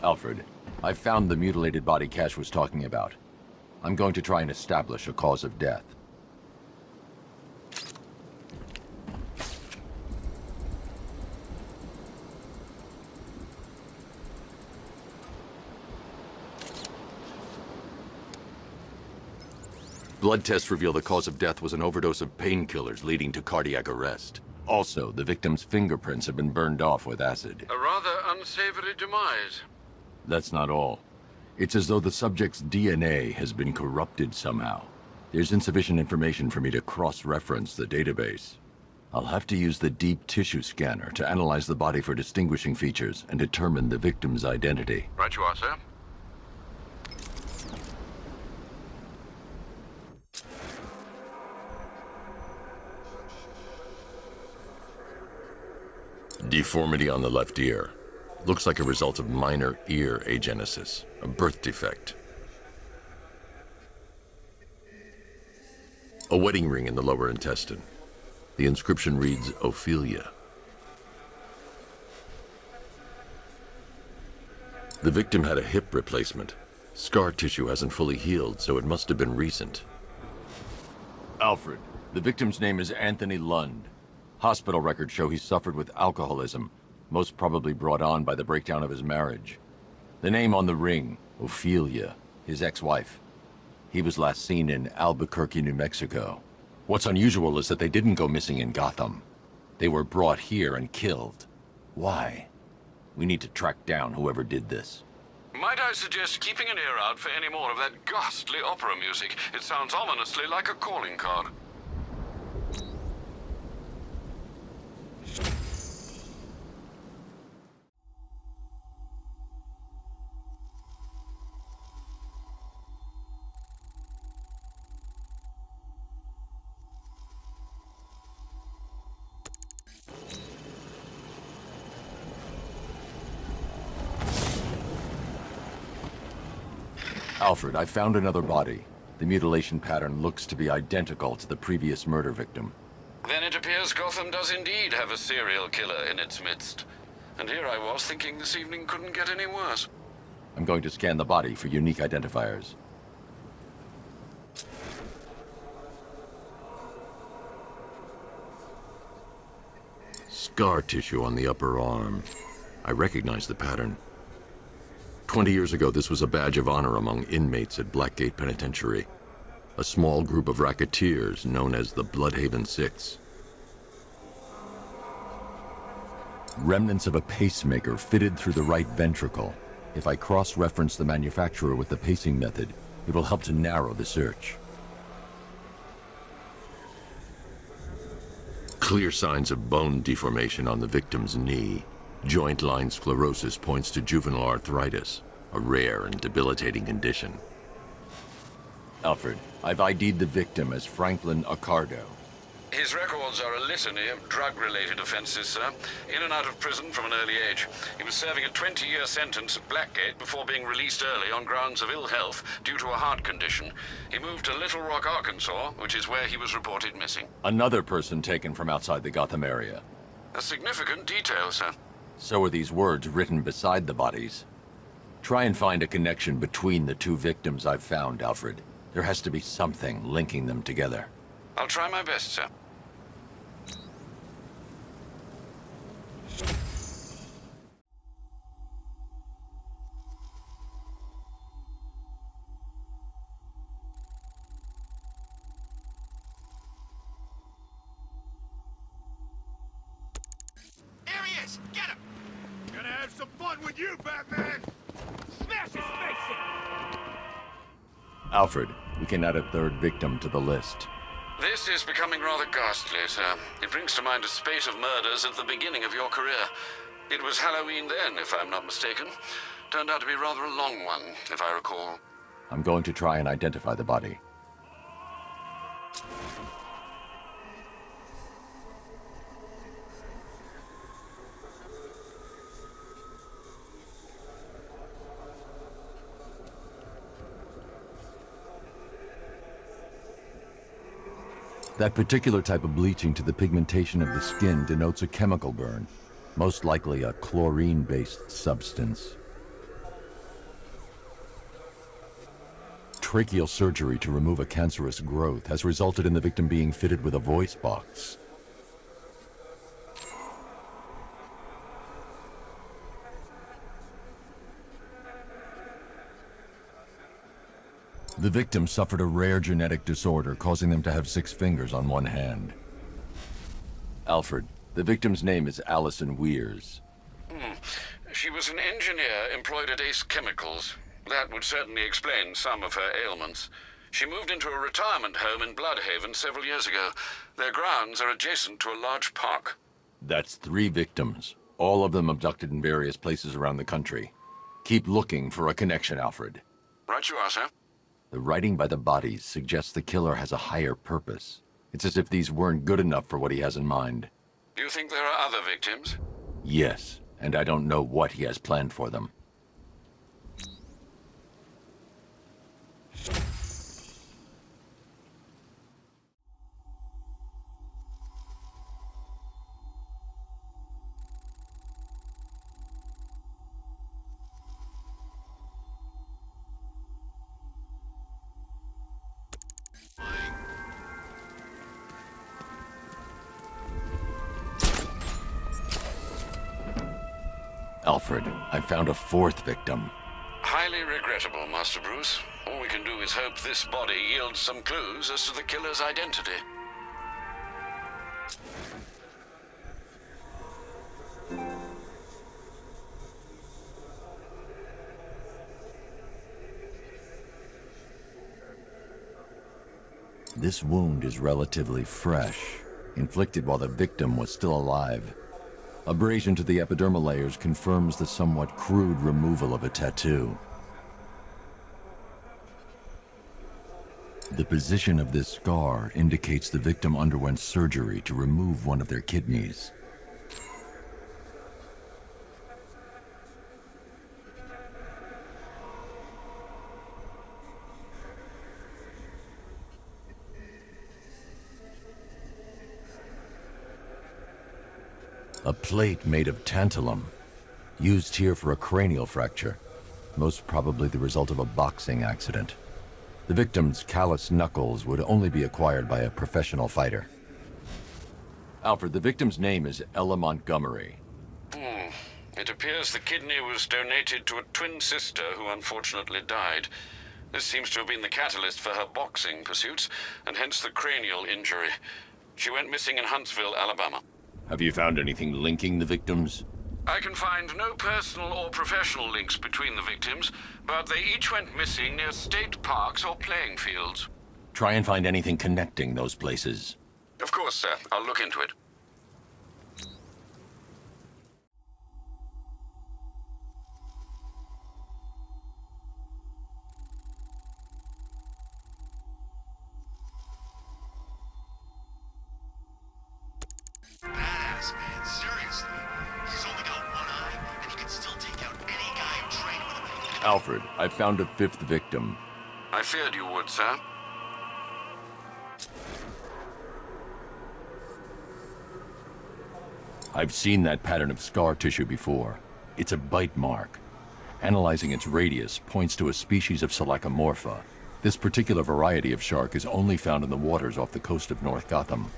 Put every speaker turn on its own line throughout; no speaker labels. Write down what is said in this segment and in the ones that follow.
Alfred, I found the mutilated body Cash was talking about. I'm going to try and establish a cause of death. Blood tests reveal the cause of death was an overdose of painkillers leading to cardiac arrest. Also, the victim's fingerprints have been burned off with acid.
A rather unsavory demise.
That's not all. It's as though the subject's DNA has been corrupted somehow. There's insufficient information for me to cross-reference the database. I'll have to use the deep tissue scanner to analyze the body for distinguishing features and determine the victim's identity.
Right you are, sir.
Deformity on the left ear. Looks like a result of minor ear agenesis, a birth defect. A wedding ring in the lower intestine. The inscription reads, Ophelia. The victim had a hip replacement. Scar tissue hasn't fully healed, so it must have been recent. Alfred, the victim's name is Anthony Lund. Hospital records show he suffered with alcoholism, most probably brought on by the breakdown of his marriage. The name on the ring, Ophelia, his ex-wife. He was last seen in Albuquerque, New Mexico. What's unusual is that they didn't go missing in Gotham. They were brought here and killed. Why? We need to track down whoever did this.
Might I suggest keeping an ear out for any more of that ghastly opera music? It sounds ominously like a calling card.
Alfred, I found another body. The mutilation pattern looks to be identical to the previous murder victim.
Then it appears Gotham does indeed have a serial killer in its midst. And here I was thinking this evening couldn't get any worse.
I'm going to scan the body for unique identifiers. Scar tissue on the upper arm. I recognize the pattern. 20 years ago, this was a badge of honor among inmates at Blackgate Penitentiary. A small group of racketeers known as the Bloodhaven Six. Remnants of a pacemaker fitted through the right ventricle. If I cross-reference the manufacturer with the pacing method, it will help to narrow the search. Clear signs of bone deformation on the victim's knee. Joint line sclerosis points to juvenile arthritis, a rare and debilitating condition. Alfred, I've ID'd the victim as Franklin Accardo.
His records are a litany of drug-related offenses, sir. In and out of prison from an early age. He was serving a 20-year sentence at Blackgate before being released early on grounds of ill health due to a heart condition. He moved to Little Rock, Arkansas, which is where he was reported missing.
Another person taken from outside the Gotham area.
A significant detail, sir.
So are these words written beside the bodies. Try and find a connection between the two victims I've found, Alfred. There has to be something linking them together.
I'll try my best, sir.
There he is! Get him! Gonna have some fun with you, Batman! Smash his face in!
Alfred, we can add a third victim to the list.
This is becoming rather ghastly, sir. It brings to mind a spate of murders at the beginning of your career. It was Halloween then, if I'm not mistaken. Turned out to be rather a long one, if I recall.
I'm going to try and identify the body. That particular type of bleaching to the pigmentation of the skin denotes a chemical burn, most likely a chlorine-based substance. tracheal surgery to remove a cancerous growth has resulted in the victim being fitted with a voice box. The victim suffered a rare genetic disorder causing them to have 6 fingers on one hand. Alfred, the victim's name is Allison Weirs.
She was an engineer employed at Ace Chemicals. That would certainly explain some of her ailments. She moved into a retirement home in Bloodhaven several years ago. Their grounds are adjacent to a large park.
That's 3 victims, all of them abducted in various places around the country. Keep looking for a connection, Alfred.
Right you are, sir.
The writing by the bodies suggests the killer has a higher purpose. It's as if these weren't good enough for what he has in mind.
Do you think there are other victims?
Yes, and I don't know what he has planned for them. Alfred, I found a 4th victim.
Highly regrettable, Master Bruce. All we can do is hope this body yields some clues as to the killer's identity.
This wound is relatively fresh, inflicted while the victim was still alive. Abrasion to the epidermal layers confirms the somewhat crude removal of a tattoo. The position of this scar indicates the victim underwent surgery to remove one of their kidneys. A plate made of tantalum, used here for a cranial fracture, most probably the result of a boxing accident. The victim's calloused knuckles would only be acquired by a professional fighter. Alfred, the victim's name is Ella Montgomery.
It appears the kidney was donated to a twin sister who unfortunately died. This seems to have been the catalyst for her boxing pursuits, and hence the cranial injury. She went missing in Huntsville, Alabama.
Have you found anything linking the victims?
I can find no personal or professional links between the victims, but they each went missing near state parks or playing fields.
Try and find anything connecting those places.
Of course, sir. I'll look into it.
Badass, man. Seriously. He's only got one eye, and he can still take out any guy who trained with him.
Alfred, I found a 5th victim.
I feared you would, sir.
I've seen that pattern of scar tissue before. It's a bite mark. Analyzing its radius points to a species of Selachomorpha. This particular variety of shark is only found in the waters off the coast of North Gotham.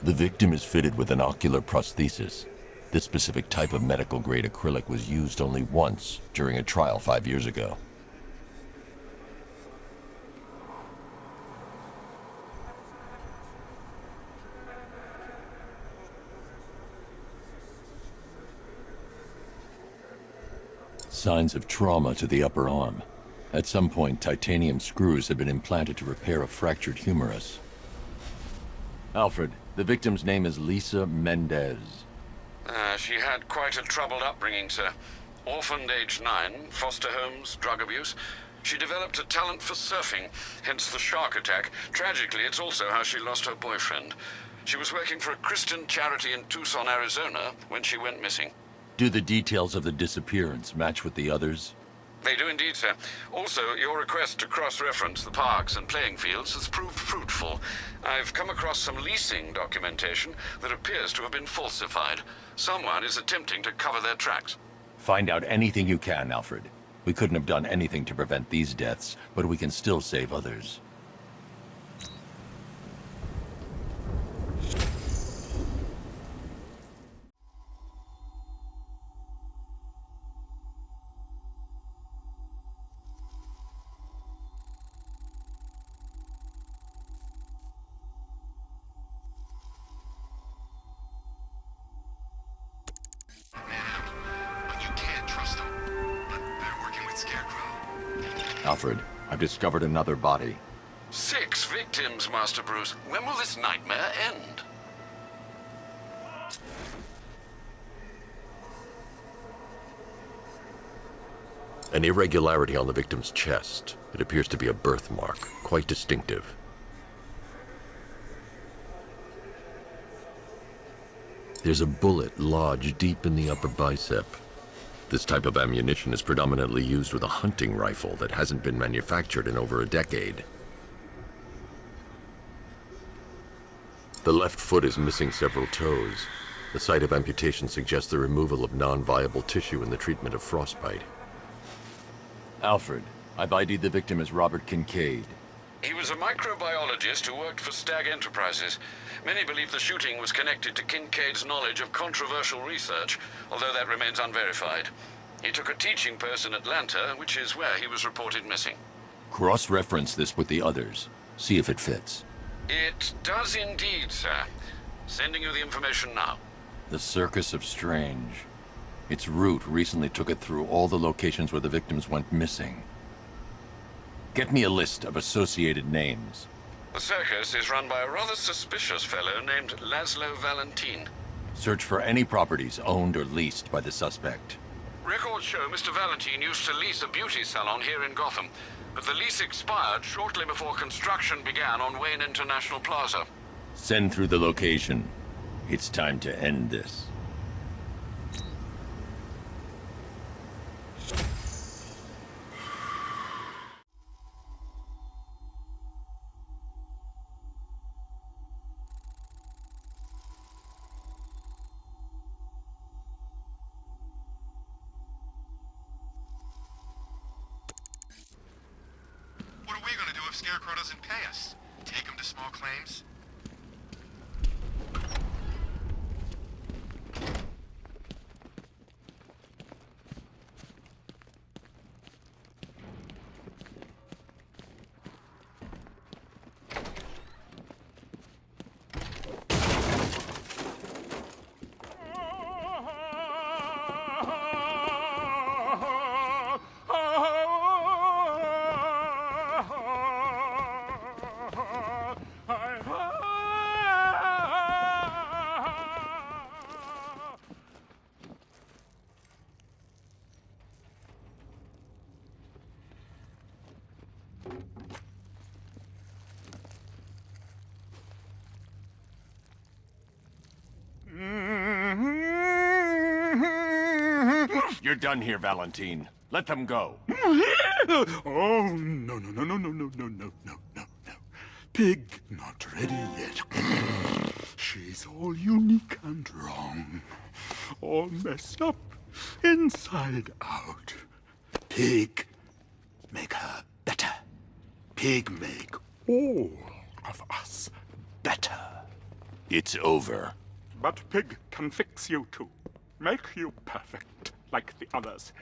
The victim is fitted with an ocular prosthesis. This specific type of medical-grade acrylic was used only once during a trial 5 years ago. Signs of trauma to the upper arm. At some point, titanium screws had been implanted to repair a fractured humerus. Alfred, the victim's name is Lisa Mendez.
She had quite a troubled upbringing, sir. Orphaned age 9, foster homes, drug abuse. She developed a talent for surfing, hence the shark attack. Tragically, it's also how she lost her boyfriend. She was working for a Christian charity in Tucson, Arizona, when she went missing.
Do the details of the disappearance match with the others?
They do indeed, sir. Also, your request to cross-reference the parks and playing fields has proved fruitful. I've come across some leasing documentation that appears to have been falsified. Someone is attempting to cover their tracks.
Find out anything you can, Alfred. We couldn't have done anything to prevent these deaths, but we can still save others.
But you can't trust them. But they're working with Scarecrow.
Alfred, I've discovered another body.
6 victims, Master Bruce. When will this nightmare end?
An irregularity on the victim's chest. It appears to be a birthmark, quite distinctive. There's a bullet lodged deep in the upper bicep. This type of ammunition is predominantly used with a hunting rifle that hasn't been manufactured in over a decade. The left foot is missing several toes. The site of amputation suggests the removal of non-viable tissue in the treatment of frostbite. Alfred, I've ID'd the victim as Robert Kincaid.
He was a microbiologist who worked for Stag Enterprises. Many believe the shooting was connected to Kincaid's knowledge of controversial research, although that remains unverified. He took a teaching post in Atlanta, which is where he was reported missing.
Cross-reference this with the others. See if it fits.
It does indeed, sir. Sending you the information now.
The Circus of Strange. Its route recently took it through all the locations where the victims went missing. Get me a list of associated names.
The circus is run by a rather suspicious fellow named Laszlo Valentin.
Search for any properties owned or leased by the suspect.
Records show Mr. Valentin used to lease a beauty salon here in Gotham, but the lease expired shortly before construction began on Wayne International Plaza.
Send through the location. It's time to end this.
What are we gonna do if Scarecrow doesn't pay us? Take him to small claims?
You're done here, Valentine. Let them go.
Oh, no, no, no, no, no, no, no, no, no, no, no. Pig not ready yet. She's all unique and wrong. All messed up, inside out. Pig, make her better. Pig make all of us better.
It's over.
But Pig can fix you too. Make you perfect, like the others.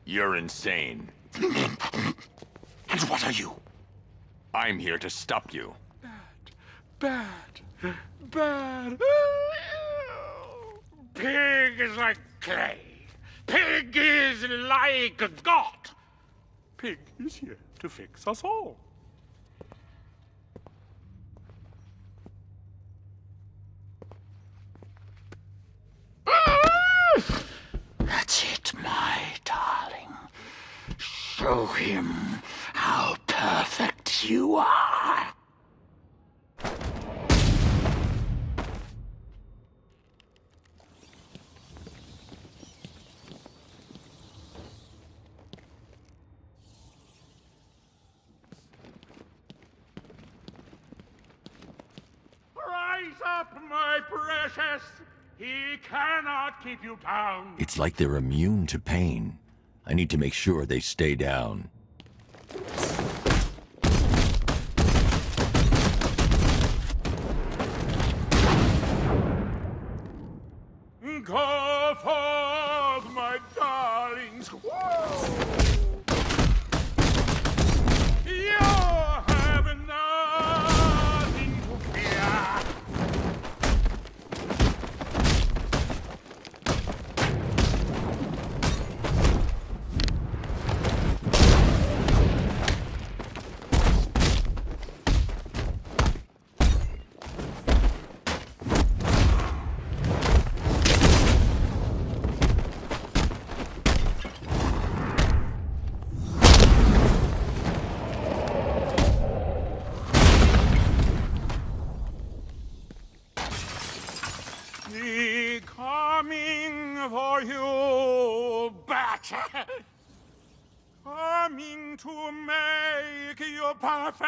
You're insane.
And what are you?
I'm here to stop you.
Bad. Bad. Pig is like clay. Pig is like a god. Pig is here to fix us all. That's it, my darling. Show him how perfect you are. Rise up, my precious. He cannot keep you down.
It's like they're immune to pain. I need to make sure they stay down.
Go forth, my darlings. You have nothing to fear. The coming for you, Bat. Coming to make you perfect.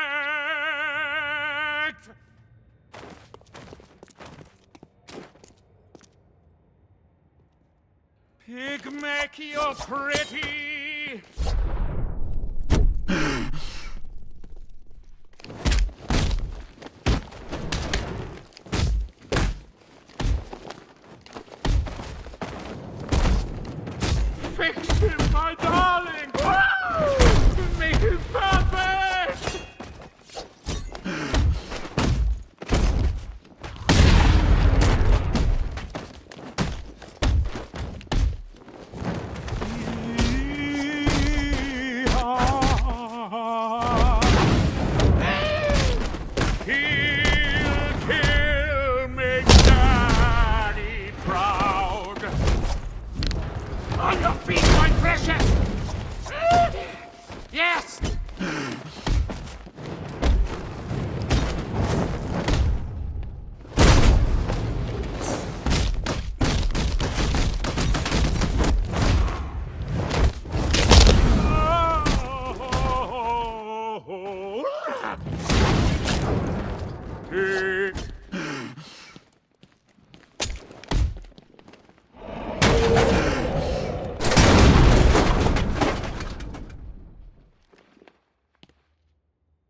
Pig make you pretty. Fix him, my darling! Make him perfect! He'll kill, make Daddy proud. On your feet, my precious! Yes!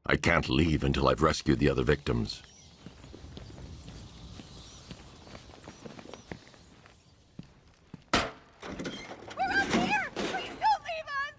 I can't leave until I've rescued the other victims.
We're up here! Please don't leave us!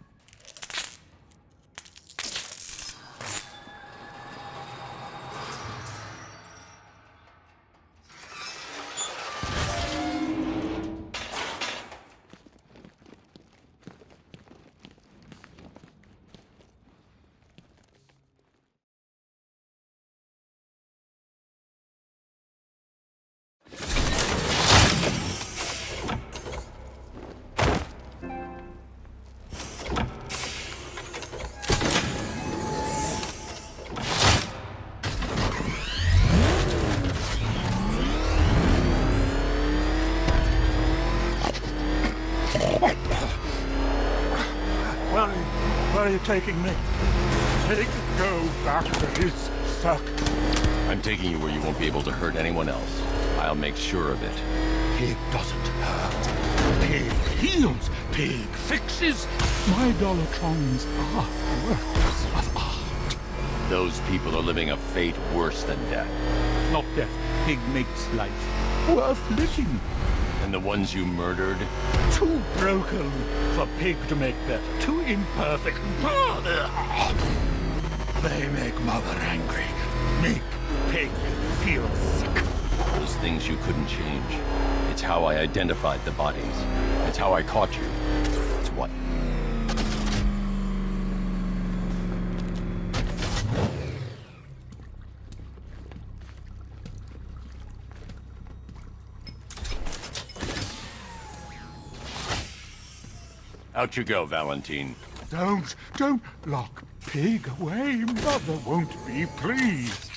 Where are you taking me? Go back to his suck.
I'm taking you where you won't be able to hurt anyone else. I'll make sure of it.
Pig doesn't hurt. Pig heals. Pig fixes. My Dollartrons are works of art.
Those people are living a fate worse than death.
Not death. Pig makes life worth living.
And the ones you murdered?
Too broken for Pig to make better. Too imperfect. They make Mother angry. Make Pig feel sick.
Those things you couldn't change. It's how I identified the bodies. It's how I caught you. It's what? Out you go, Valentine.
Don't lock Pig away. Mother won't be pleased.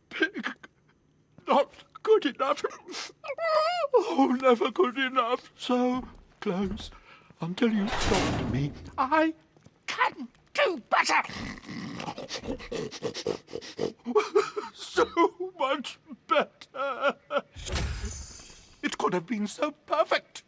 Pig, not good enough. Oh, never good enough. So close until you stopped me. I can
do better!
So much better. It could have been so perfect.